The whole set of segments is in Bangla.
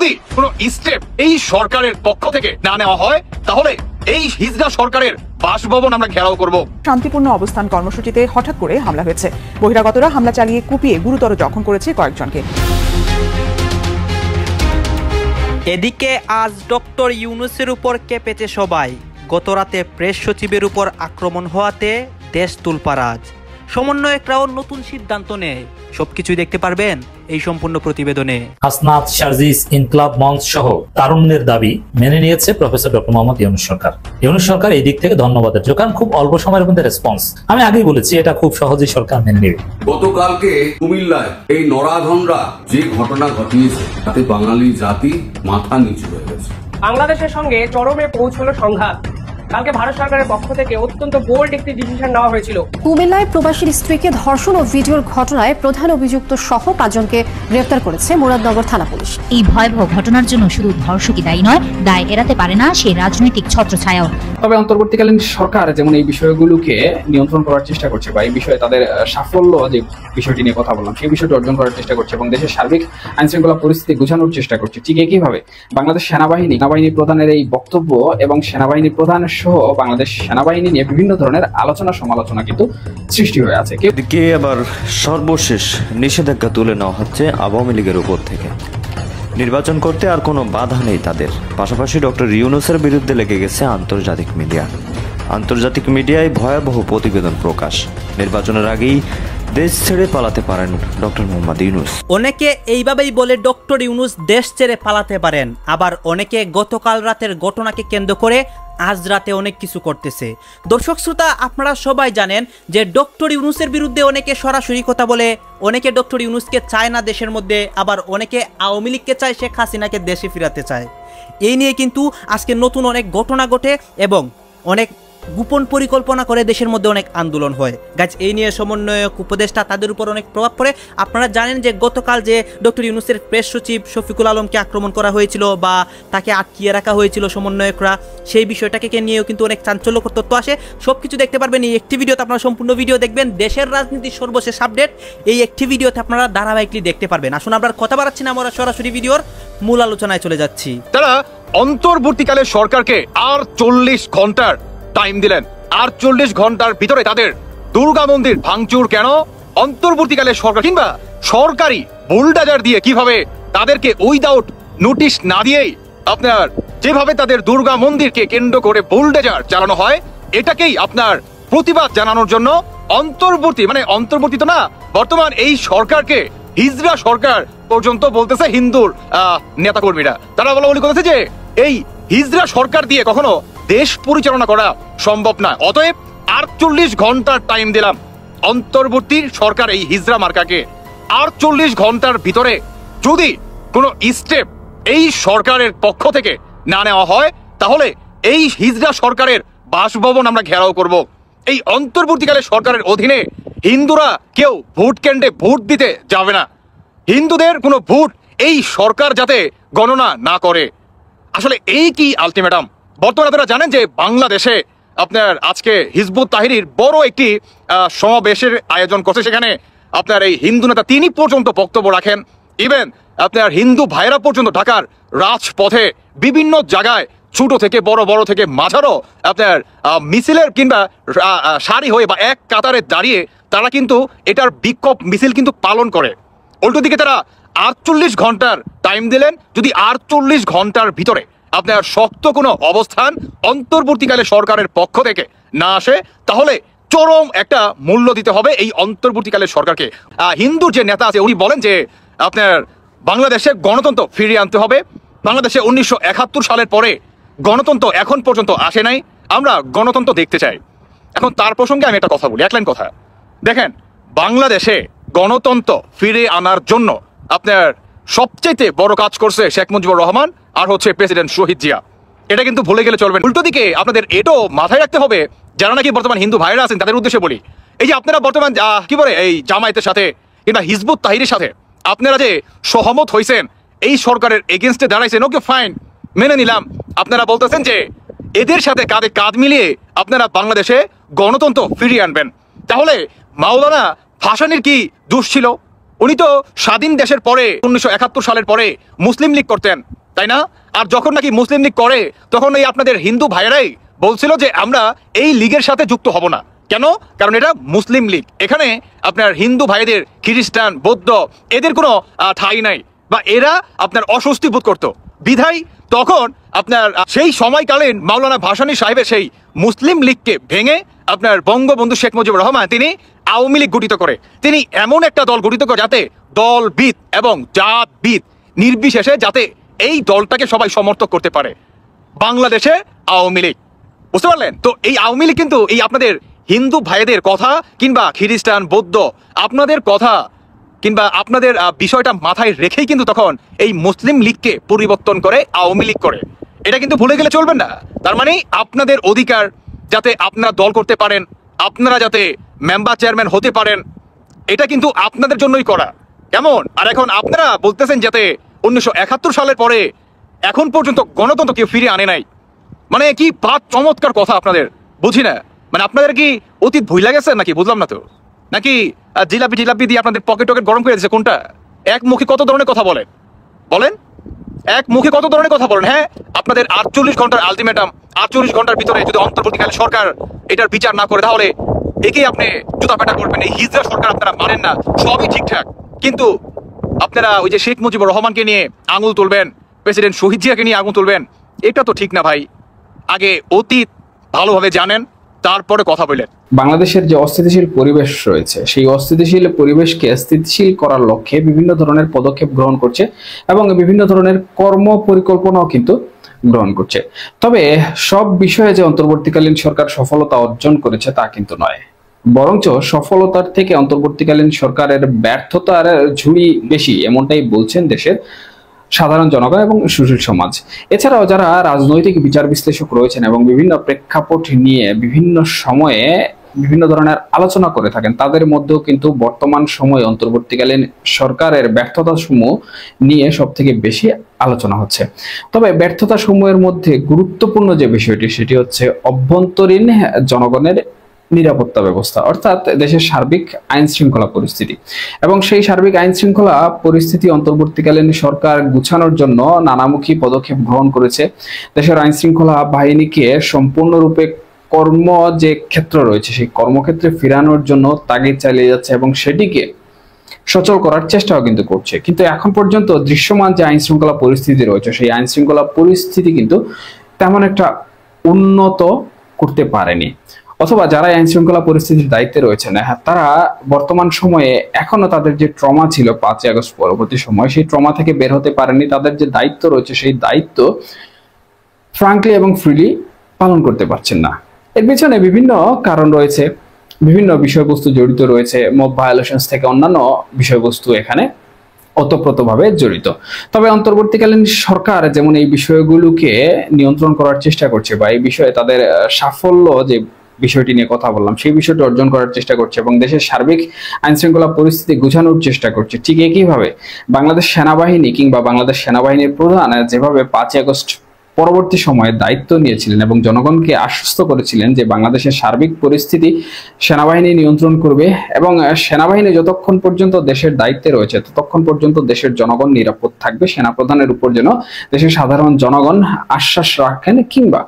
যদি কোনো স্টেপ এই সরকারের পক্ষ থেকে না নেওয়া হয় তাহলে এই হিজড়া সরকারের বাসভবন আমরা ঘেরাও করব। শান্তিপূর্ণ অবস্থান কর্মসূচিতে হঠাৎ করে হামলা হয়েছে। বহিরাগতরা হামলা চালিয়ে কুপিয়ে গুরুতর জখম করেছে কয়েকজনকে। এদিকে আজ ডক্টর ইউনূসের উপর কেঁপেছে সবাই। গতরাতে প্রেস সচিবের উপর আক্রমণ হওয়াতে দেশ তুলপাড়াজ। সমন্বয়করাও নতুন সিদ্ধান্ত নেয়। সবকিছুই দেখতে পারবেন এই সম্পূর্ণ প্রতিবেদনে। হাসনাত, শারজিস, ইনকলাব মঞ্চ সহ তারুণ্যের দাবি মেনে নিয়েছে প্রফেসর ডক্টর মোহাম্মদ ইউনূস সরকার। ইউনূস সরকার এই দিক থেকে ধন্যবাদের যোগান, খুব অল্প সময়ের মধ্যে রেসপন্স। আমি আগেই বলেছি এটা খুব সহজেই সরকার মেনে নেবে। গতকালকে কুমিল্লায় এই নরাধমরা যে ঘটনা ঘটিয়েছে তাতে বাঙালি জাতি মাথা নিচু হয়ে গেছে। বাংলাদেশের সঙ্গে চরমে পৌঁছলো সংঘাত। কালকে ভারত সরকারের পক্ষ থেকে অত্যন্ত বোল্ড একটি ডিসিশন নেওয়া হয়েছিল। কুমিল্লায় প্রবাসীর স্ত্রীকে ধর্ষণ ও ভিডিওর ঘটনায় প্রধান অভিযুক্ত সহ 5 জনকে গ্রেফতার করেছে মুরাদনগর থানা পুলিশ। এই ভয়াবহ ঘটনার জন্য শুধু ধর্ষকই দায়ী নয়, দায় এড়াতে পারে না সেই রাজনৈতিক ছত্রছায়াও। তবে অন্তর্বর্তীকালীন সরকার যেমন এই বিষয়গুলোকে নিয়ন্ত্রণ করার চেষ্টা করছে বা এই বিষয়ে তাদের সাফল্য যে বিষয়টি নিয়ে কথা বললাম সেই বিষয়টি অর্জন করার চেষ্টা করছে এবং দেশের সার্বিক আইন শৃঙ্খলা পরিস্থিতি বোঝানোর চেষ্টা করছে। ঠিক একইভাবে বাংলাদেশ সেনাবাহিনী প্রধানের এই বক্তব্য এবং সেনাবাহিনী প্রধান সহ বাংলাদেশ সেনাবাহিনী নিয়ে বিভিন্ন ধরনের আলোচনা সমালোচনা কিন্তু সৃষ্টি হয়ে আছে। এদিকে আবার সর্বশেষ নিষেধাজ্ঞা তুলে নেওয়া হচ্ছে আওয়ামী লীগের উপর থেকে। নির্বাচন করতে আর কোনো বাধা নেই তাদের। পাশাপাশি ডক্টর ইউনূসের বিরুদ্ধে লেগে গেছে আন্তর্জাতিক মিডিয়া। আন্তর্জাতিক মিডিয়ায় ভয়াবহ প্রতিবেদন প্রকাশ। নির্বাচনের আগেই দেশ ছেড়ে পালাতে পারেন ডক্টর মোহাম্মদ ইউনূস। অনেকে এইভাবেই বলে ডক্টর ইউনূস দেশ ছেড়ে পালাতে পারেন, আবার অনেকে গতকাল রাতের ঘটনাকে কেন্দ্র করে আজ রাতে অনেক কিছু করতেছে। দর্শক শ্রোতা, আপনারা সবাই জানেন যে ডক্টর ইউনূসের বিরুদ্ধে অনেকে সরাসরি কথা বলে, অনেকে ডক্টর ইউনূসকে চায় না দেশের মধ্যে, আবার অনেকে আওয়ামী লীগকে চায়, শেখ হাসিনাকে দেশে ফিরাতে চায়। এই নিয়ে কিন্তু আজকে নতুন অনেক ঘটনা ঘটে এবং অনেক গোপন পরিকল্পনা করে দেশের মধ্যে অনেক আন্দোলন হয়। গাছ এই নিয়ে সমন্বয়ক উপদেষ্টা তাদের উপর অনেক প্রভাব পড়ে। আপনারা জানেন যে গতকাল যে ডক্টর ইউনূসের প্রেস সচিব শফিকুল আলমকে আক্রমণ করা হয়েছিল বা তাকে আটকিয়ে রাখা হয়েছিল সমন্বয়করা, সেই বিষয়টাকে নিয়েও কিন্তু অনেক চাঞ্চল্যকর তথ্য আসে। সব কিছু দেখতে পারবেন এই একটি ভিডিওতে। আপনারা সম্পূর্ণ ভিডিও দেখবেন। দেশের রাজনীতির সর্বশেষ আপডেট এই একটি ভিডিওতে আপনারা ধারাবাহিকলি দেখতে পারবেন। আসুন আমরা কথা বাড়াচ্ছি না, আমরা সরাসরি ভিডিওর মূল আলোচনায় চলে যাচ্ছি। তারা অন্তর্বর্তীকালে সরকারকে আর 40 ঘন্টার টাইম দিলেন। আর 40 ঘন্টার ভিতরে তাদের দুর্গা মন্দির ভাঙচুর কেন? অন্তর্বর্তীকালে সরকার কিংবা সরকারি বুলডোজার দিয়ে কিভাবে তাদেরকে উইদাউট নোটিশ না দিয়েই আপনার যেভাবে তাদের দুর্গা মন্দিরকে কেন্দ্র করে বুলডোজার চালানো হয়, এটাকেই আপনার প্রতিবাদ জানানোর জন্য অন্তর্বর্তী তো না, বর্তমান এই সরকারকে হিজড়া সরকার পর্যন্ত বলতেছে হিন্দুর নেতাকর্মীরা। তারা বলা বলি করেছে যে এই হিজড়া সরকার দিয়ে কখনো দেশ পরিচালনা করা সম্ভব না। অতএব 48 ঘন্টার টাইম দিলাম অন্তর্বর্তী সরকার এই হিজড়া মার্কাকে। 48 ঘন্টার ভিতরে যদি কোনো স্টেপ এই সরকারের পক্ষ থেকে না নেওয়া হয় তাহলে এই হিজড়া সরকারের বাসভবন আমরা ঘেরাও করব। এই অন্তর্বর্তীকালে সরকারের অধীনে হিন্দুরা কেউ ভোট কেন্দ্রে ভোট দিতে যাবে না। হিন্দুদের কোনো ভোট এই সরকার যাতে গণনা না করে। আসলে এই কি আলটিমেটাম? বর্তমানে আপনারা জানেন যে বাংলাদেশে আপনার আজকে হিজবুত তাহরির বড় একটি সমাবেশের আয়োজন করছে। সেখানে আপনার এই হিন্দু নেতা তিনি পর্যন্ত বক্তব্য রাখেন। ইভেন আপনার হিন্দু ভাইরা পর্যন্ত ঢাকার রাজপথে বিভিন্ন জায়গায় ছোট থেকে বড় থেকে মাঝারও আপনার মিছিলের কিংবা সারি হয়ে বা এক কাতারে দাঁড়িয়ে তারা কিন্তু এটার বিক্ষোভ মিছিল কিন্তু পালন করে। উল্টো দিকে তারা 48 ঘন্টার টাইম দিলেন। যদি 48 ঘন্টার ভিতরে আপনার শক্ত কোনো অবস্থান অন্তর্বর্তীকালে সরকারের পক্ষ থেকে না আসে তাহলে চরম একটা মূল্য দিতে হবে এই অন্তর্বর্তীকালে সরকারকে। হিন্দুর যে নেতা আছে উনি বলেন যে আপনার বাংলাদেশে গণতন্ত্র ফিরিয়ে আনতে হবে। বাংলাদেশে 1971 সালের পরে গণতন্ত্র এখন পর্যন্ত আসে নাই, আমরা গণতন্ত্র দেখতে চাই। এখন তার প্রসঙ্গে আমি একটা কথা বলি, এক লাইন কথা। দেখেন, বাংলাদেশে গণতন্ত্র ফিরে আনার জন্য আপনার সবচেয়ে বড় কাজ করছে শেখ মুজিবুর রহমান আর হচ্ছে প্রেসিডেন্ট শহীদ জিয়া। এটা কিন্তু ভুলে গেলে চলবে না। উল্টো দিকে আপনাদের এটাও মাথায় রাখতে হবে, যারা নাকি বর্তমান হিন্দু ভাইরা আছেন তাদের উদ্দেশ্যে বলি, এই যে আপনারা বর্তমান কি বলে এই জামায়াতের সাথে কিংবা হিজবুত তাহরির সাথে আপনারা যে সহমত হয়েছেন, এই সরকারের এগেনস্টে দাঁড়াইছেন, ওকে ফাইন, মেনে নিলাম। আপনারা বলতেছেন যে এদের সাথে কাঁধে কাঁধ মিলিয়ে আপনারা বাংলাদেশে গণতন্ত্র ফিরিয়ে আনবেন। তাহলে মাওলানা ভাসানীর কি দোষ ছিল? উনি তো স্বাধীন দেশের পরে 1971 সালের পরে মুসলিম লীগ করতেন, তাই না? আর যখন নাকি মুসলিম লীগ করে তখন এই আপনাদের হিন্দু ভাইয়েরাই বলছিল যে আমরা এই লীগের সাথে যুক্ত হব না। কেন? কারণ এটা মুসলিম লীগ, এখানে আপনার হিন্দু ভাইদের, খ্রিস্টান, বৌদ্ধ এদের কোনো ঠাঁই নাই, বা এরা আপনার অস্বস্তি বোধ করতো। বিধায় তখন আপনার সেই সময়কালীন মাওলানা ভাসানী সাহেবের সেই মুসলিম লীগকে ভেঙে আপনার বঙ্গবন্ধু শেখ মুজিবুর রহমান তিনি আওয়ামী লীগ গঠিত করে, তিনি এমন একটা দল গঠিত করে যাতে দলবিদ এবং জাতবিদ নির্বিশেষে যাতে এই দলটাকে সবাই সমর্থন করতে পারে, বাংলাদেশে আওয়ামী লীগ। বুঝতে পারলেন? তো এই আওয়ামী লীগ কিন্তু এই আপনাদের হিন্দু ভাইদের কথা কিংবা খ্রিস্টান, বৌদ্ধ আপনাদের কথা কিংবা আপনাদের বিষয়টা মাথায় রেখেই কিন্তু তখন এই মুসলিম লীগকে পরিবর্তন করে আওয়ামী লীগ করে। এটা কিন্তু ভুলে গেলে চলবেন না। তার মানে আপনাদের অধিকার যাতে আপনারা দল করতে পারেন, আপনারা যাতে মেম্বার চেয়ারম্যান হতে পারেন, এটা কিন্তু আপনাদের জন্যই করা। কেমন? আর এখন আপনারা বলতেছেন যাতে 1971 সালের পরে এখন পর্যন্ত গণতন্ত্র কেউ ফিরে আনে নাই। মানে কি বাদ চমৎকার কথা আপনাদের, বুঝি না। মানে আপনাদের কি অতীত ভুইলা গেছে নাকি? বুঝলাম না তো। নাকি জিলাপি জিলাপি দিয়ে আপনাদের পকেট টকেট গরম করে দিচ্ছে? কোনটা? এক মুখে কত ধরনের কথা বলেন, বলেন এক মুখে কত ধরনের কথা বলেন। হ্যাঁ, আপনাদের 48 ঘন্টার আলটিমেটাম, 48 ঘন্টার ভিতরে যদি অন্তর্বর্তীকালে সরকার এটার বিচার না করে তাহলে একেই আপনি জুতা পেটা করবেন। এই হিজড়া সরকার আপনারা মানেন না, সবই ঠিকঠাক, কিন্তু আপনারা ওই যে শেখ মুজিবুর রহমানকে নিয়ে আঙুল তুলবেন, প্রেসিডেন্ট শহীদ জিয়াকে নিয়ে আঙুল তুলবেন, এটা তো ঠিক না ভাই। আগে অতীত ভালোভাবে জানেন, তারপরে কথা বলেন। বাংলাদেশের যে অস্থিতিশীল পরিবেশ রয়েছে সেই অস্থিতিশীল পরিবেশকে স্থিতিশীল করার লক্ষ্যে বিভিন্ন ধরনের পদক্ষেপ গ্রহণ করছে এবং বিভিন্ন ধরনের কর্ম পরিকল্পনাও কিন্তু গ্রহণ করছে। তবে সব বিষয়ে যে অন্তর্বর্তীকালীন সরকার সফলতা অর্জন করেছে তা কিন্তু নয়, বরঞ্চ সফলতার থেকে অন্তর্বর্তীকালীন সরকারের ব্যর্থতার ঝুড়ি বেশি, এমনটাই বলছেন দেশের সাধারণ জনগণ এবং সুশীল সমাজ। এছাড়াও যারা রাজনৈতিক বিচার বিশ্লেষক রয়েছেন এবং বিভিন্ন প্রেক্ষাপট নিয়ে বিভিন্ন সময়ে বিভিন্ন ধরনের আলোচনা করে থাকেন, তাদের মধ্যেও কিন্তু বর্তমান সময়ে অন্তর্বর্তীকালীন সরকারের ব্যর্থতা সমূহ নিয়ে সব থেকে বেশি আলোচনা হচ্ছে। তবে ব্যর্থতা সমূহের মধ্যে গুরুত্বপূর্ণ যে বিষয়টি সেটি হচ্ছে অভ্যন্তরীণ জনগণের নিরাপত্তা ব্যবস্থা, অর্থাৎ দেশের সার্বিক আইন শৃঙ্খলা পরিস্থিতি। এবং সেই সার্বিক আইন শৃঙ্খলা পরিস্থিতি অন্তর্বর্তীকালীন সরকার গুছানোর জন্য নানামুখী পদক্ষেপ গ্রহণ করেছে। দেশের আইন শৃঙ্খলা বাহিনীকে সম্পূর্ণরূপে কর্ম যে ক্ষেত্র রয়েছে সেই কর্মক্ষেত্রে ফিরানোর জন্য তাগিদ চালিয়ে যাচ্ছে এবং সেটিকে সচল করার চেষ্টাও কিন্তু করছে। কিন্তু এখন পর্যন্ত দৃশ্যমান যে আইন শৃঙ্খলা পরিস্থিতি রয়েছে সেই আইন শৃঙ্খলা পরিস্থিতি কিন্তু তেমন একটা উন্নত করতে পারেনি, অথবা যারা আইন শৃঙ্খলা পরিস্থিতির দায়িত্বে রয়েছেন তারা বর্তমান সময়ে এখনো তাদের যে ট্রমা ছিল 5ই আগস্ট পরবর্তী সময় সেই ট্রমা থেকে বের হতে পারেনি। তাদের যে দায়িত্ব রয়েছে সেই দায়িত্ব ফ্রাঙ্কলি এবং ফ্রিলি পালন করতে পারছেন না। এর পিছনে বিভিন্ন কারণ রয়েছে, বিভিন্ন বিষয়বস্তু জড়িত রয়েছে, মব ভায়োলেশনস থেকে অন্যান্য বিষয়বস্তু এখানে ওতপ্রোতভাবে জড়িত। তবে অন্তর্বর্তীকালীন সরকার যেমন এই বিষয়গুলোকে নিয়ন্ত্রণ করার চেষ্টা করছে বা এই বিষয়ে তাদের সাফল্য যে বিষয়টি নিয়ে কথা বললাম সেই বিষয়টি অর্জন করার চেষ্টা করছে এবং দেশের সার্বিক আইন শৃঙ্খলা পরিস্থিতি গোছানোর চেষ্টা করছে, ঠিক একইভাবে বাংলাদেশ সেনাবাহিনী কিংবা বাংলাদেশ সেনাবাহিনীর প্রধান যেভাবে 5ই আগস্ট পরবর্তী সময়ে দায়িত্ব নিয়েছিলেন এবং জনগণকে আশ্বস্ত করেছিলেন যে বাংলাদেশের সার্বিক পরিস্থিতি সেনাবাহিনী নিয়ন্ত্রণ করবে এবং সেনাবাহিনী যতক্ষণ পর্যন্ত দেশের দায়িত্বে রয়েছে ততক্ষণ পর্যন্ত দেশের জনগণ নিরাপদ থাকবে। সেনাপ্রধানের উপর যেন দেশের সাধারণ জনগণ আশ্বাস রাখেন কিংবা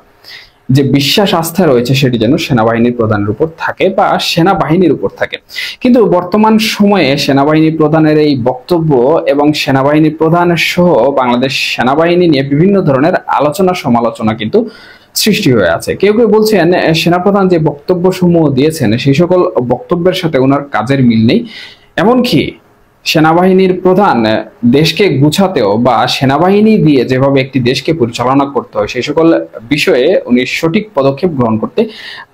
যে বিশ্বাস আস্থা রয়েছে সেটি যেন সেনাবাহিনীর প্রধানের উপর থাকে বা সেনাবাহিনীর উপর থাকে। কিন্তু বর্তমান সময়ে সেনাবাহিনী প্রধানের এই বক্তব্য এবং সেনাবাহিনী প্রধান সহ বাংলাদেশ সেনাবাহিনী নিয়ে বিভিন্ন ধরনের আলোচনা সমালোচনা কিন্তু সৃষ্টি হয়ে আছে। কেউ কেউ বলছেন সেনাপ্রধান যে বক্তব্য সমূহ দিয়েছেন সেই সকল বক্তব্যের সাথে ওনার কাজের মিল নেই, এমনকি সেনাবাহিনীর প্রধান দেশকে গুছাতেও বা সেনাবাহিনী দিয়ে যেভাবে একটি দেশকে পরিচালনা করতে হয় সেই সকল বিষয়ে উনি সঠিক পদক্ষেপ গ্রহণ করতে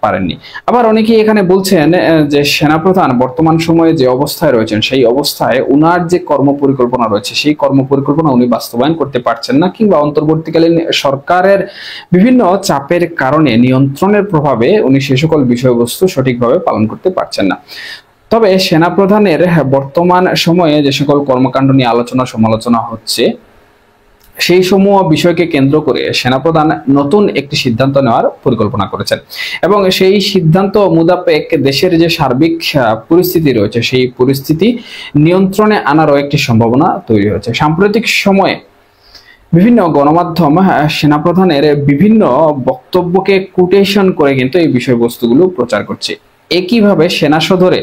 পারেননি। আবার অনেকেই এখানে বলছেন যে সেনাপ্রধান বর্তমান সময়ে যে অবস্থায় রয়েছেন সেই অবস্থায় উনার যে কর্মপরিকল্পনা রয়েছে সেই কর্মপরিকল্পনা উনি বাস্তবায়ন করতে পারছেন না কিংবা অন্তর্বর্তীকালীন সরকারের বিভিন্ন চাপের কারণে নিয়ন্ত্রণের প্রভাবে উনি সে সকল বিষয়বস্তু সঠিকভাবে পালন করতে পারছেন না। তবে সেনাপ্রধানের বর্তমান সময়ে যে সকল কর্মকাণ্ড নিয়ে আলোচনা সমালোচনা হচ্ছে সেই সমূহ বিষয়কে কেন্দ্র করে সেনাপ্রধান নতুন একটি সিদ্ধান্ত নেওয়ার পরিকল্পনা করেছেন এবং সেই সিদ্ধান্ত মোতাবেক দেশের যে সার্বিক পরিস্থিতি রয়েছে সেই পরিস্থিতি নিয়ন্ত্রণে আনারও একটি সম্ভাবনা তৈরি হয়েছে। সাম্প্রতিক সময়ে বিভিন্ন গণমাধ্যম সেনাপ্রধানের বিভিন্ন বক্তব্যকে কোটেশন করে কিন্তু এই বিষয়বস্তুগুলো প্রচার করছে। একইভাবে সেনা সদরে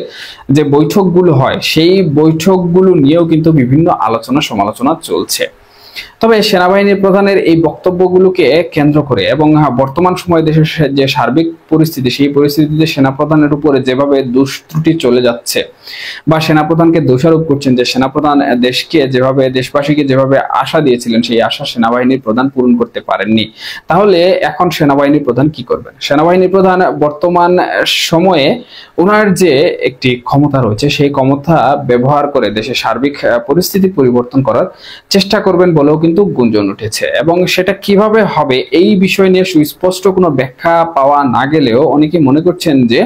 যে বৈঠকগুলো হয় সেই বৈঠকগুলো নিয়েও কিন্তু বিভিন্ন আলোচনা সমালোচনা চলছে। তবে সেনাবাহিনীর প্রধানের এই বক্তব্যগুলোকে কেন্দ্র করে এবং বর্তমান সময়ে দেশের যে সার্বিক পরিস্থিতি সেই পরিস্থিতিতে সেনাপ্রধানের উপরে যেভাবে দুষ্ত্রুটি চলে যাচ্ছে বা সেনাপ্রধানকে দোষারোপ করছেন যে সেনাপ্রধান দেশবাসীকে যেভাবে আশা দিয়েছিলেন সেই আশা সেনাবাহিনীর প্রধান পূরণ করতে পারেননি, তাহলে এখন সেনাবাহিনীর প্রধান কি করবেন? সেনাবাহিনীর প্রধান বর্তমান সময়ে ওনার যে একটি ক্ষমতা রয়েছে সেই ক্ষমতা ব্যবহার করে দেশের সার্বিক পরিস্থিতি পরিবর্তন করার চেষ্টা করবেন বলেও কিন্তু গুঞ্জন উঠেছে এবং সেটা কিভাবে হবে এই বিষয় নিয়ে সুস্পষ্ট কোনো ব্যাখ্যা পাওয়া না গেলেও অনেকে মনে করছেন যে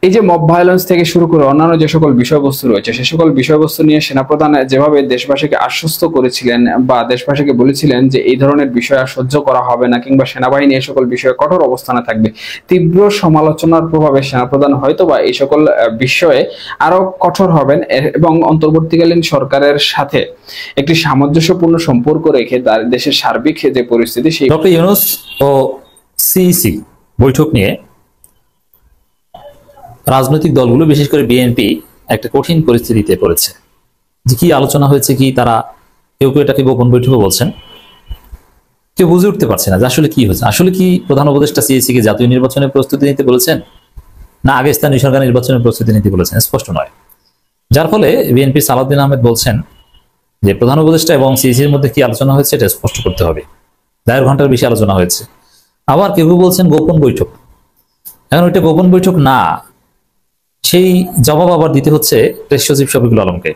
এই যে মব ভায়োলেন্স থেকে শুরু করে অন্যান্য যে সকল বিষয়বস্তু রয়েছে সে সকল বিষয়বস্তু নিয়ে সেনাপ্রধান যেভাবে দেশবাসীকে আশ্বস্ত করেছিলেন বা দেশবাসীকে বলেছিলেন যে এই ধরনের বিষয় আর সহ্য করা হবে না কিংবা সেনাবাহিনী এই সকল বিষয়ে কঠোর অবস্থানে থাকবে, তীব্র সমালোচনার প্রভাবে সেনাপ্রধান হয়তো বা এই সকল বিষয়ে আরো কঠোর হবেন এবং অন্তর্বর্তীকালীন সরকারের সাথে একটি সামঞ্জস্যপূর্ণ সম্পর্ক রেখে দেশের সার্বিক যে পরিস্থিতি সেই ডক্টর ইউনূস ও সিইসি বৈঠক নিয়ে রাজনৈতিক দলগুলো বিশেষ করে বিএনপি একটা কঠিন পরিস্থিতিতে পড়েছে। যে কি আলোচনা হয়েছে, কি তারা কেউ কেউ এটাকে গোপন বৈঠকও বলছেন, কেউ বুঝে উঠতে পারছে না যে আসলে কি হয়েছে। আসলে কি প্রধান উপদেষ্টা সিইসি কে জাতীয় নির্বাচনের প্রস্তুতি নিতে বলেছেন না আগে স্থানীয় সরকার নির্বাচনের প্রস্তুতি নিতে বলেছেন, স্পষ্ট নয়। যার ফলে বিএনপির সালাউদ্দিন আহমেদ বলছেন যে প্রধান উপদেষ্টা এবং সিইসির মধ্যে কি আলোচনা হয়েছে এটা স্পষ্ট করতে হবে। 1.5 ঘন্টার বেশি আলোচনা হয়েছে। আবার কেউ কেউ বলছেন গোপন বৈঠক। এখন ওইটা গোপন বৈঠক না, সেই জবাব আবার দিতে হচ্ছে প্রেস সচিব শফিকুল আলমকে।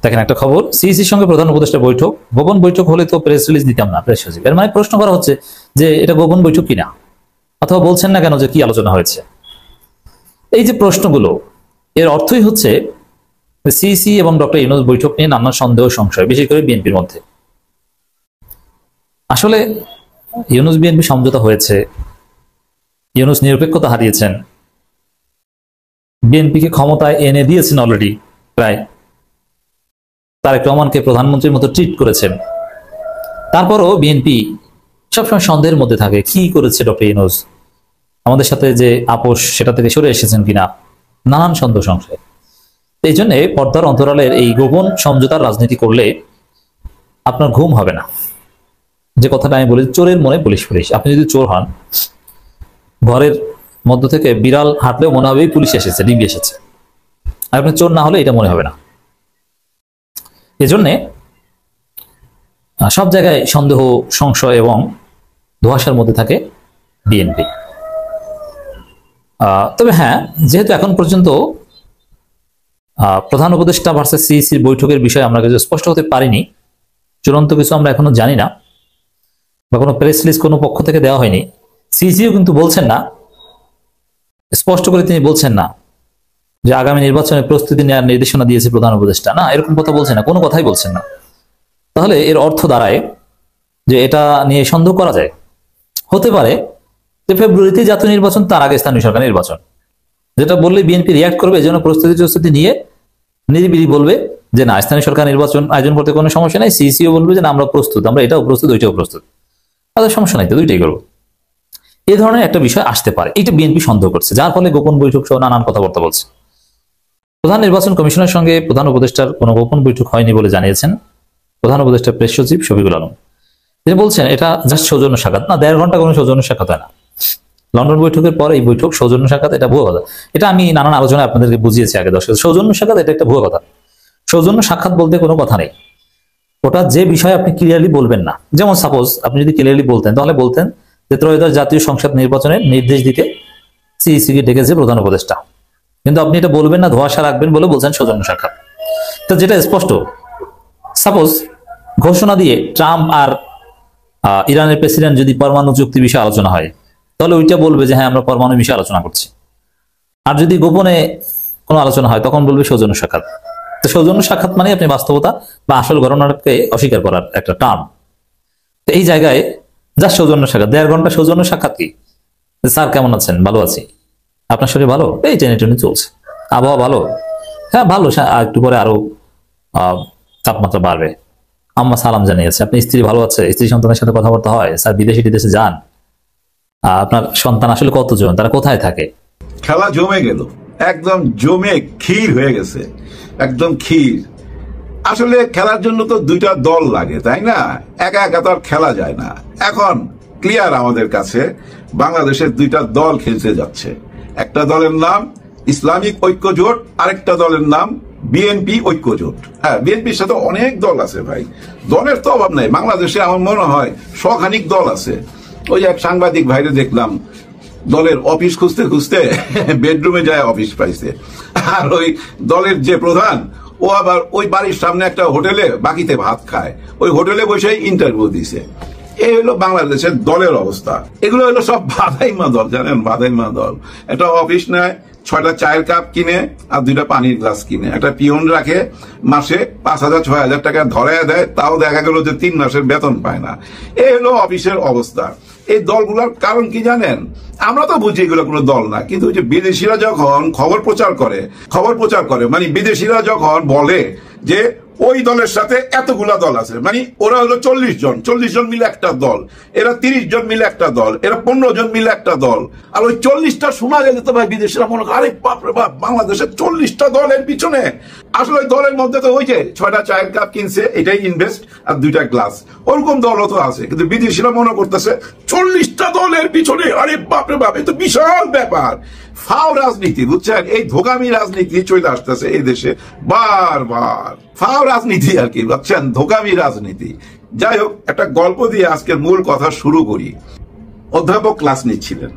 দেখেন একটা খবর, সিইসির সঙ্গে প্রধান উপদেষ্টা বৈঠক, গোপন বৈঠক হলে তো প্রেস রিলিজ দিতাম না প্রেস সচিব। এর মানে প্রশ্ন করা হচ্ছে যে এটা গোপন বৈঠক কিনা, অথবা বলছেন না কেন যে কি আলোচনা হয়েছে। এই যে প্রশ্নগুলো, এর অর্থই হচ্ছে সিইসি এবং ডক্টর ইউনূস বৈঠক নিয়ে নানা সন্দেহ সংশয়, বিশেষ করে বিএনপির মধ্যে। আসলে ইউনূস বিএনপি সমঝোতা হয়েছে, ইউনূস নিরপেক্ষতা হারিয়েছেন, বিএনপিকে ক্ষমতায় এনে দিয়েছেন অলরেডি, প্রায় তারেক রহমানকে প্রধানমন্ত্রীর মতো ট্রিট করেছেন। তারপরও বিএনপি সবসময় সন্দেহের মধ্যে থাকে কি করেছে ডক্টর ইউনূস, আমাদের সাথে যে আপোষ সেটা থেকে সরে এসেছেন কিনা, নানান সন্দেহ সংশয়। এই জন্য পর্দার অন্তরালের এই গোপন সমঝোতার রাজনীতি করলে আপনার ঘুম হবে না। যে কথাটা আমি বলি, চোরের মনে পুলিশ পুলিশ। আপনি যদি চোর হন, ঘরের মধ্য থেকে বিড়াল হাঁটলেও মনে হবে পুলিশ এসেছে, ডিবি এসেছে। আর আপনি চোর না হলে এটা মনে হবে না। এজন্যে সব জায়গায় সন্দেহ সংশয় এবং ধোঁয়াশার মধ্যে থাকে বিএনপি। তবে হ্যাঁ, যেহেতু এখন পর্যন্ত প্রধান উপদেষ্টা ভার্সেস সিইসির বৈঠকের বিষয়ে আমরা কিছু স্পষ্ট হতে পারিনি, চূড়ান্ত কিছু আমরা এখনো জানি না, বা কোনো প্রেস রিলিজ কোনো পক্ষ থেকে দেওয়া হয়নি। সিইসিও কিন্তু বলছেন না, স্পষ্ট করে তিনি বলছেন না যে আগামী নির্বাচনের প্রস্তুতি নেওয়ার নির্দেশনা দিয়েছে প্রধান উপদেষ্টা, না এরকম কথা বলছেন না, কোনো কথাই বলছেন না। তাহলে এর অর্থ দাঁড়ায় যে এটা নিয়ে সন্দেহ করা যায়, হতে পারে যে ফেব্রুয়ারিতে জাতীয় নির্বাচন, তার আগে স্থানীয় সরকার নির্বাচন, যেটা বললে বিএনপি রিয়াক্ট করবে। এই জন্য প্রস্তুতি নিয়ে নিরিবিলি বলবে যে না স্থানীয় সরকার নির্বাচন আয়োজন করতে কোনো সমস্যা নাই। সিইসিও বলবে যে না আমরা প্রস্তুত, আমরা এটাও প্রস্তুত, ওইটাও প্রস্তুত, তাদের সমস্যা নাই, তো দুইটাই করবো। এই ধরনের একটা বিষয় আসতে পারে, এটা বিএনপি সন্দেহ করছে, যার ফলে গোপন বৈঠক সহ নানান কথাবার্তা বলছে। প্রধান নির্বাচন কমিশনের সঙ্গে প্রধান উপদেষ্টার কোনো গোপন বৈঠক হয়নি বলে জানিয়েছেন প্রধান উপদেষ্টা প্রেস সচিব শফিকুল আলম। তিনি বলছেন এটা জাস্ট সৌজন্য সাক্ষাৎ। না, 1.5 ঘন্টা কোনো সৌজন্য সাক্ষাৎ হয় না। লন্ডন বৈঠকের পর এই বৈঠক সৌজন্য সাক্ষাৎ, এটা ভুয়ো কথা। এটা আমি নানান আলোচনায় আপনাদেরকে বুঝিয়েছি আগে। দর্শক, সৌজন্য সাক্ষাৎ এটা একটা ভুয়ো কথা। সৌজন্য সাক্ষাৎ বলতে কোনো কথা নেই, ওটা যে বিষয় আপনি ক্লিয়ারলি বলবেন না। যেমন সাপোজ আপনি যদি ক্লিয়ারলি বলতেন, তাহলে বলতেন যে ত্রয়োদশ জাতীয় সংসদ নির্বাচনের নির্দেশ দিতে সিইসিকে ডেকেছে প্রধান উপদেষ্টা, কিন্তু আপনি এটা বলবেন না, ধোঁয়াশা রাখবেন বলে বলছেন সৌজন্য সাক্ষাৎ। তো যেটা স্পষ্ট, সাপোজ ঘোষণা দিয়ে ট্রাম্প আর ইরানের প্রেসিডেন্ট যদি পরমাণু চুক্তি বিষয়ে আলোচনা হয়, তাহলে ওইটা বলবে যে হ্যাঁ আমরা পরমাণু বিষয়ে আলোচনা করছি। আর যদি গোপনে কোনো আলোচনা হয় তখন বলবে সৌজন্য সাক্ষাৎ। তো সৌজন্য সাক্ষাৎ মানে আপনি বাস্তবতা বা আসল ঘটনাটাকে অস্বীকার করার একটা টার্ম। তো এই জায়গায় যা সৌজন্য সাক্ষাৎ, 1.5 ঘন্টা সৌজন্য সাক্ষাৎ কি? স্যার কেমন আছেন? ভালো আছি। আপনার শরীর ভালো? এই টেনে টেনে চলছে। আবহাওয়া ভালো? হ্যাঁ ভালো, একটু পরে আরো তাপমাত্রা বাড়বে। আম্মা সালাম জানিয়েছে। আপনি স্ত্রী ভালো আছে? স্ত্রী সন্তানের সাথে কথাবার্তা হয়? স্যার বিদেশে টিদেশে যান? আপনার সন্তান আসলে কতজন? তারা কোথায় থাকে? খেলা জমে গেল, একদম জমে ক্ষীর হয়ে গেছে, একদম ক্ষীর। আসলে খেলার জন্য তো 2টা দল লাগে, তাই না? একা একা তো আর খেলা যায় না। এখন ক্লিয়ার আমাদের কাছে, বাংলাদেশের 2টা দল খেলতে যাচ্ছে। একটা দলের নাম ইসলামিক ঐক্য জোট, আরেকটা দলের নাম বিএনপি ঐক্য জোট। হ্যাঁ, বিএনপির সাথে অনেক দল আছে ভাই, দলের তো অভাব নাই। বাংলাদেশে আমার মনে হয় শখানিক দল আছে। ওই এক সাংবাদিক ভাইরে দেখলাম দলের অফিস খুঁজতে খুঁজতে বেডরুমে যায় অফিস পাইছে। আর ওই দলের যে প্রধান, ও আবার ওই বাড়ির সামনে একটা হোটেলে বাকিতে ভাত খায়, ওই হোটেলে বসে ইন্টারভিউ দিছে। এই হলো বাংলাদেশের দলের অবস্থা। এগুলো হলো সব বাধাইমা দল, জানেন, বাধাইমা দল। একটা অফিস নেয়, 6টা চায়ের কাপ কিনে আর 2টা পানির গ্লাস কিনে, একটা পিয়ন রাখে, মাসে 5,000-6,000 টাকা ধরায় দেয়, তাও দেখা গেল যে 3 মাসের বেতন পায় না। এই হলো অফিসের অবস্থা। এই দলগুলোর কারণ কি জানেন? আমরা তো বুঝি এগুলো কোনো দল না, কিন্তু ওই যে বিদেশিরা যখন খবর প্রচার করে মানে বিদেশিরা যখন বলে যে ওই দলের সাথে এতগুলা দল আছে, মানে ওরা হলো 40 জন মিলে একটা দল, এরা 30 জন মিলে একটা দল, এরা 15 জন মিলে একটা দল। আর ওই 40টা শোনা গেলে তো ভাই বিদেশিরা মনে করে, আরে বাপরে বাপ, বাংলাদেশের 40টা দলের পিছনে। আসলে ওই দলের মধ্যে তো ওই যে 6টা চায়ের কাপ কিনছে, এটাই ইনভেস্ট, আর 2টা গ্লাস, ওরকম দলও তো আছে। কিন্তু বিদেশিরা মনে করতেছে 40টা দলের পিছনে, আরে বাপরে বাপ, এ তো বিশাল ব্যাপার। ফাও রাজনীতি, বুঝছেন? এই ধোকামি রাজনীতি চলে আসতেছে এই দেশে বারবার। ফাও রাজনীতি আর কি, বুঝছেন, ধোকামি রাজনীতি। যাই হোক, একটা গল্প দিয়ে আজকের মূল কথা শুরু করি। অধ্যাপক ক্লাস নিচ্ছিলেন,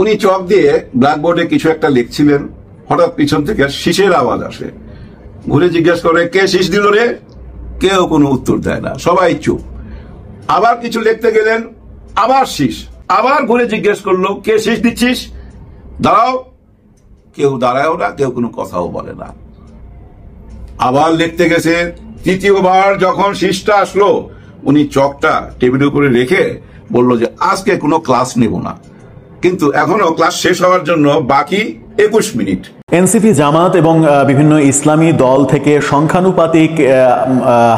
উনি চক দিয়ে ব্ল্যাকবোর্ডে কিছু একটা লিখছিলেন। হঠাৎ পিছন থেকে শীষের আওয়াজ আসে। ঘুরে জিজ্ঞাসা করে, কে শীষ দিল রে? কেউ কোনো উত্তর দেয় না, সবাই চুপ। আবার কিছু লিখতে গেলেন, আবার শীষ। আবার ঘুরে জিজ্ঞেস করলো, কে শীষ দিচ্ছিস? দাঁড়াও। কেউ দাঁড়ায়ও না, কেউ কোনো কথাও বলে না। আবার লিখতে গেছে। তৃতীয়বার যখন শীষটা আসলো, উনি চকটা টেবিলের উপরে রেখে বলল যে আজকে কোনো ক্লাস নেব না, কিন্তু এখনো ক্লাস শেষ হওয়ার জন্য বাকি 21 মিনিট। এনসিপি, জামাত এবং বিভিন্ন ইসলামী দল থেকে সংখ্যানুপাতিক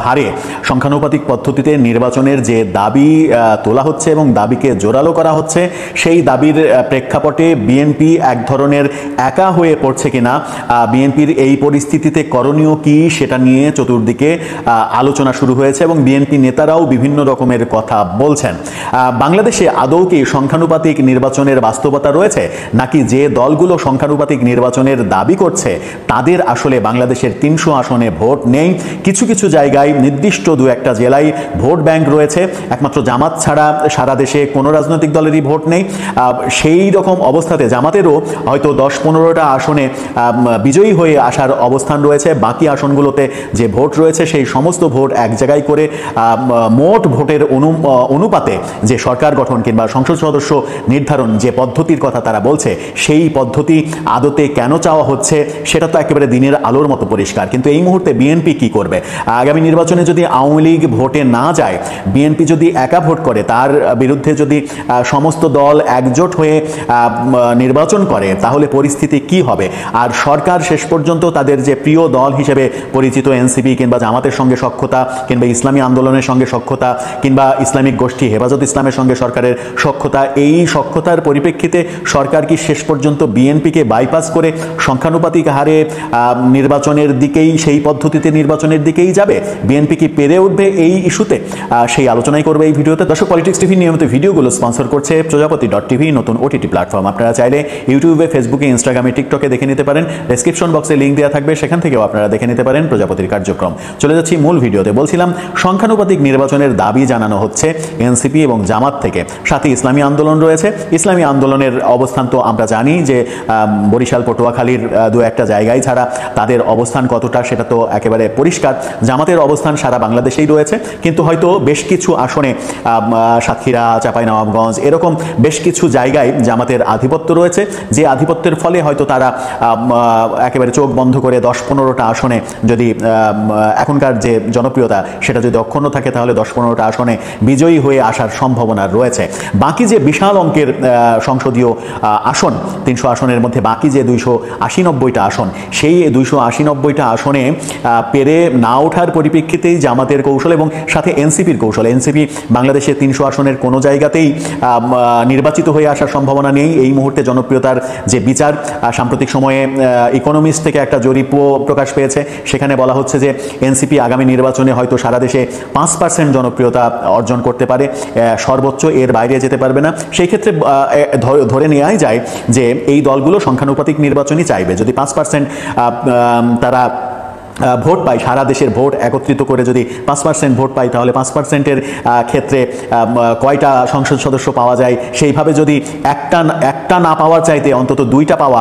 হারে, সংখ্যানুপাতিক পদ্ধতিতে নির্বাচনের যে দাবি তোলা হচ্ছে এবং দাবিকে জোরালো করা হচ্ছে, সেই দাবির প্রেক্ষাপটে বিএনপি এক ধরনের একা হয়ে পড়ছে কিনা, বিএনপির এই পরিস্থিতিতে করণীয় কি, সেটা নিয়ে চতুর্দিকে আলোচনা শুরু হয়েছে এবং বিএনপি নেতারাও বিভিন্ন রকমের কথা বলছেন। বাংলাদেশে আদৌ কি সংখ্যানুপাতিক নির্বাচনের বাস্তবতা রয়েছে, নাকি যে দলগুলো সংখ্যানুপাতিক নির্বাচনের দাবি করছে তাদের আসলে বাংলাদেশের 300 আসনে ভোট নেই? কিছু কিছু জায়গায় নির্দিষ্ট 2-1টা জেলায় ভোট ব্যাংক রয়েছে, একমাত্র জামাত ছাড়া সারা দেশে কোনো রাজনৈতিক দলেরই ভোট নেই। সেই রকম অবস্থাতে জামাতেরও হয়তো 10-15টা আসনে বিজয়ী হয়ে আসার অবস্থান রয়েছে। বাকি আসনগুলোতে যে ভোট রয়েছে সেই সমস্ত ভোট এক জায়গায় করে মোট ভোটের অনুপাতে যে সরকার গঠন কিংবা সংসদ সদস্য নির্ধারণ যে পদ্ধতির কথা তারা বলছে, সেই পদ্ধতি আদতে কেন চাওয়া হচ্ছে সেটা তো একেবারে দিনের আলোর মতো পরিষ্কার। কিন্তু এই মুহূর্তে বিএনপি কি করবে? আগামী নির্বাচনে যদি আওয়ামী লীগ ভোটে না যায়, বিএনপি যদি একা ভোট করে, তার বিরুদ্ধে যদি সমস্ত দল একজোট হয়ে নির্বাচন করে, তাহলে পরিস্থিতি কি হবে? আর সরকার শেষ পর্যন্ত তাদের যে প্রিয় দল হিসেবে পরিচিত এনসিপি কিংবা জামাতের সঙ্গে সখ্যতা, কিংবা ইসলামী আন্দোলনের সঙ্গে সখ্যতা, কিংবা ইসলামিক গোষ্ঠী হেফাজত ইসলামের সঙ্গে সরকারের সখ্যতা, এই সখ্যতার পরিপ্রেক্ষিতে সরকার কি শেষ পর্যন্ত বিএনপিকে বাইপাস করে সংখ্যানুপাতিক হারে নির্বাচনের দিকেই, সেই পদ্ধতিতে নির্বাচনের দিকেই যাবে? বিএনপি কি পেরে উঠবে এই ইস্যুতে? সেই আলোচনাই করবে এই ভিডিওতে। দর্শক, পলিটিক্স টিভি নিয়মিত ভিডিওগুলো স্পন্সর করছে প্রজাপতি.টিভি, নতুন ওটিটি প্ল্যাটফর্ম। আপনারা চাইলে ইউটিউবে, ফেসবুকে, ইনস্টাগ্রামে, টিকটকে দেখে নিতে পারেন। ডেসক্রিপশন বক্সে লিঙ্ক দেওয়া থাকবে, সেখান থেকেও আপনারা দেখে নিতে পারেন প্রজাপতির কার্যক্রম। চলে যাচ্ছি মূল ভিডিওতে। বলছিলাম, সংখ্যানুপাতিক নির্বাচনের দাবি জানানো হচ্ছে এনসিপি এবং জামাত থেকে, সাথে ইসলামী আন্দোলন রয়েছে। ইসলামী আন্দোলনের অবস্থান তো আমরা জানি যে বরিশাল, পটুয়াখালী নোয়াখালীর দু একটা জায়গায় ছাড়া তাদের অবস্থান কতটা সেটা তো একেবারে পরিষ্কার। জামাতের অবস্থান সারা বাংলাদেশেই রয়েছে, কিন্তু হয়তো বেশ কিছু আসনে সাতক্ষীরা, চাঁপাইনবাবগঞ্জ এরকম বেশ কিছু জায়গায় জামাতের আধিপত্য রয়েছে, যে আধিপত্যের ফলে হয়তো তারা একেবারে চোখ বন্ধ করে 10-15টা আসনে যদি এখনকার যে জনপ্রিয়তা সেটা যদি অক্ষুণ্ণ থাকে তাহলে 10-15টা আসনে বিজয়ী হয়ে আসার সম্ভাবনা রয়েছে। বাকি যে বিশাল অঙ্কের সংসদীয় আসন 300 আসনের মধ্যে বাকি যে 280-90টা আসন, সেই 280-90টা আসনে পেরে না ওঠার পরিপ্রেক্ষিতেই জামাতের কৌশল এবং সাথে এনসিপির কৌশল। এনসিপি বাংলাদেশের 300 আসনের কোনো জায়গাতেই নির্বাচিত হয়ে আসার সম্ভাবনা নেই এই মুহূর্তে। জনপ্রিয়তার যে বিচার সাম্প্রতিক সময়ে ইকোনমিস্ট থেকে একটা জরিপও প্রকাশ পেয়েছে, সেখানে বলা হচ্ছে যে এনসিপি আগামী নির্বাচনে হয়তো সারা দেশে 5% জনপ্রিয়তা অর্জন করতে পারে, সর্বোচ্চ এর বাইরে যেতে পারবে না। সেই ক্ষেত্রে ধরে নেওয়াই যায় যে এই দলগুলো সংখ্যানুপাতিক নির্বাচনই চাইবে। যদি 5% তারা ভোট পাই, সারা দেশের ভোট একত্রিত করে যদি 5% ভোট পাই, তাহলে 5%-এর ক্ষেত্রে কয়টা সংসদ সদস্য পাওয়া যায়, সেইভাবে যদি একটা না পাওয়ার চাইতে অন্তত 2টা পাওয়া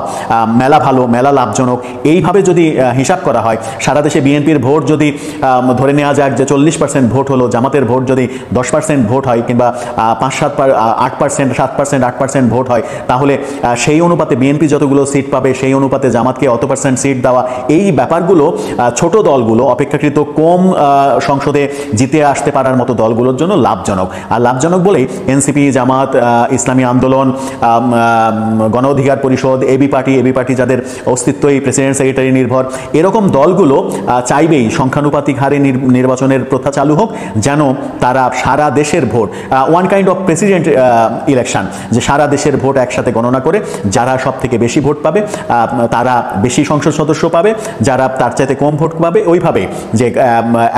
মেলা ভালো, মেলা লাভজনক, এইভাবে যদি হিসাব করা হয়, সারা দেশে বিএনপির ভোট যদি ধরে নেওয়া যাক যে 40% ভোট হলো, জামাতের ভোট যদি 10% ভোট হয় কিংবা 7% ভোট হয়, তাহলে সেই অনুপাতে বিএনপি যতগুলো সিট পাবে সেই অনুপাতে জামাতকে অত % সিট দেওয়া, এই ব্যাপারগুলো ছোট দলগুলো অপেক্ষাকৃত কম সংসদে জিতে আসতে পারার মতো দলগুলোর জন্য লাভজনক। আর লাভজনক বলেই এনসিপি, জামাত, ইসলামী আন্দোলন, গণ অধিকার পরিষদ, এবি পার্টি যাদের অস্তিত্বই প্রেসিডেন্ট সেক্রেটারি নির্ভর, এরকম দলগুলো চাইবেই সংখ্যানুপাতিক হারে নির্বাচনের প্রথা চালু হোক, যেন তারা সারা দেশের vote, one kind of president election, যে সারা দেশের ভোট একসাথে গণনা করে যারা সব থেকে বেশি ভোট পাবে তারা বেশি সংসদ সদস্য পাবে, যারা তার চাইতে কম ভোট পাবে ওইভাবে যে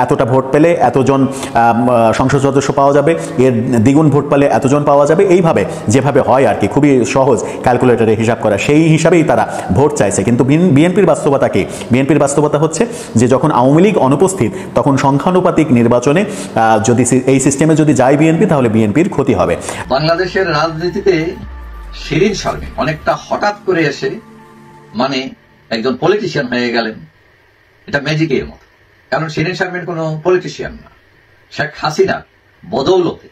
এতটা ভোট পেলে এতজন সংসদ সদস্য পাওয়া যাবে, এর দ্বিগুণ ভোট পেলে এতজন পাওয়া যাবে, এইভাবে যেভাবে হয় আর কি, খুবই সহজ ক্যালকুলেটরে হিসাব করা, সেই হিসাবেই তারা ভোট চাইছে। কিন্তু বিএনপির বাস্তবতা কি? বিএনপির বাস্তবতা হচ্ছে যে যখন আওয়ামী লীগ অনুপস্থিত তখন সংখ্যানুপাতিক নির্বাচনে যদি এই সিস্টেমে যদি যায় বিএনপি, তাহলে বিএনপির ক্ষতি হবে। বাংলাদেশের রাজনীতিতে শিরীন শারমিন অনেকটা হঠাৎ করে এসে মানে একজন পলিটিশিয়ান হয়ে গেলেন, এটা ম্যাজিকের মতো। কারণ শিরীন শারমিন কোনো পলিটিশিয়ান না, শেখ হাসিনা বদৌলতে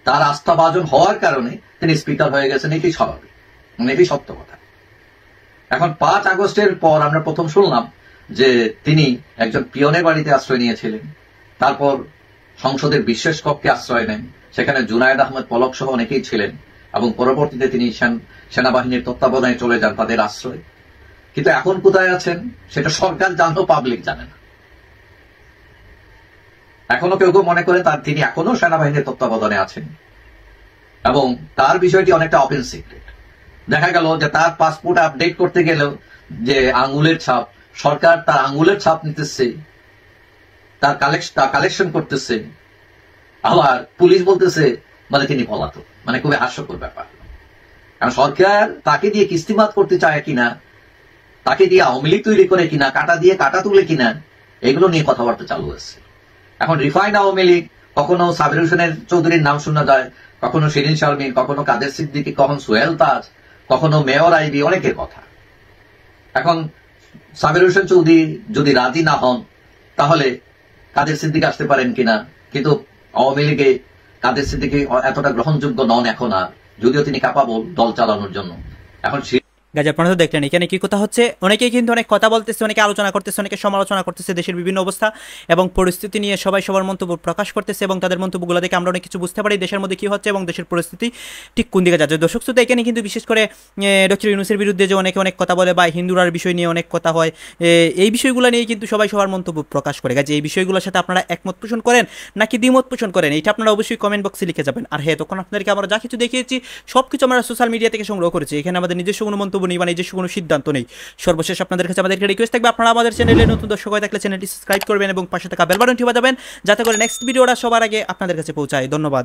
তার আস্থাভাজন হওয়ার কারণে তিনি স্পিকার হয়ে গেছেন, এটি স্বাভাবিক, এটি সত্য কথা। এখন 5 আগস্টের পর আমরা প্রথম শুনলাম যে তিনি একজন পিয়নের বাড়িতে আশ্রয় নিয়েছিলেন, তারপর সংসদের বিশেষ কক্ষে আশ্রয় নেন, সেখানে জুনায়েদ আহমেদ পলক সহ অনেকেই ছিলেন, এবং পরবর্তীতে তিনি সেনাবাহিনীর তত্ত্বাবধানে চলে যান তাদের আশ্রয়। কিন্তু এখন কোথায় আছেন সেটা সরকার জানতো, পাবলিক জানে না। এখনো কেউ কেউ মনে করে তিনি এখনো সেনাবাহিনীর তত্ত্বাবধানে আছেন, এবং তার বিষয়টি অনেকটা ওপেন সিক্রেট। দেখা গেল যে তার পাসপোর্ট আপডেট করতে গেলেও যে আঙ্গুলের ছাপ, সরকার তার আঙ্গুলের ছাপ নিতেছে, তার কালেকশন করতেছে, আবার পুলিশ বলতেছে মানে তিনি পলাতক। মানে খুবই হাস্যকর ব্যাপার। কারণ সরকার তাকে দিয়ে কিস্তিমাত করতে চায় কিনা, তাকে দিয়ে আওয়ামী লীগ তৈরি করে কিনা, কাটা দিয়ে কাটা তুলে কিনা, এগুলো নিয়ে কথাবার্তা চালু হয়েছে। এখন রিফাইন্ড আওয়ামী লীগ, কখনো সাবির হোসেন চৌধুরীর নাম শোনা যায়, কখনো শিরীন শারমিন, কখনো কাদের সিদ্দিকী, কখনো সোহেল তাজ, কখনো মেয়র আইবি, অনেকের কথা। এখন সাবির হোসেন চৌধুরী যদি রাজি না হন তাহলে কাদের সিদ্দিকী আসতে পারেন কিনা, কিন্তু আওয়ামী লীগে কাদের সিদ্দিকী এতটা গ্রহণযোগ্য নন এখন আর, যদিও তিনি ক্যাপাবল দল চালানোর জন্য। এখন গাজী আপনারা তো দেখলেন এখানে কি কথা হচ্ছে, অনেকেই কিন্তু অনেক কথা বলতেছে, অনেকে আলোচনা করতেছে, অনেকে সমালোচনা করতেছে দেশের বিভিন্ন অবস্থা এবং পরিস্থিতি নিয়ে সবাই সবার মন্তব্য প্রকাশ করতেছে, এবং তাদের মন্তব্যগুলো দেখে আমরা অনেক কিছু বুঝতে পারি দেশের মধ্যে কি হচ্ছে এবং দেশের পরিস্থিতি ঠিক কোন দিকে যাচ্ছে। দর্শক শ্রোতা, এখানে কিন্তু বিশেষ করে ডক্টর ইউনূসের বিরুদ্ধে যে অনেকে অনেক কথা বলে বা হিন্দুরার বিষয় নিয়ে অনেক কথা হয়, এই বিষয়গুলো নিয়ে কিন্তু সবাই সবার মন্তব্য প্রকাশ করে। গাজী এই বিষয়গুলোর সাথে আপনারা একমত পোষণ করেন নাকি দ্বিমত পোষণ করেন, এটা আপনারা অবশ্যই কমেন্ট বক্সে লিখে যাবেন। আর হ্যাঁ, তখন আপনাদেরকে আমরা যা কিছু দেখিয়েছি সব কিছু আমরা সোশ্যাল মিডিয়া থেকে সংগ্রহ করেছি, এখানে আমাদের নিজস্ব কোনো মন্তব্য নেই বা নিজস্ব কোনো সিদ্ধান্ত নেই। সর্বশেষ আপনাদের কাছে আমাদেরকে রিকোয়েস্ট থাকবে, আপনারা আমাদের চ্যানেলে নতুন দর্শক হয়ে থাকলে চ্যানেলটি সাবস্ক্রাইব করবেন এবং পাশে থাকা বেল বাটনটি বাজাবেন, যাতে করে নেক্সট ভিডিওটা সবার আগে আপনাদের কাছে পৌঁছায়। ধন্যবাদ।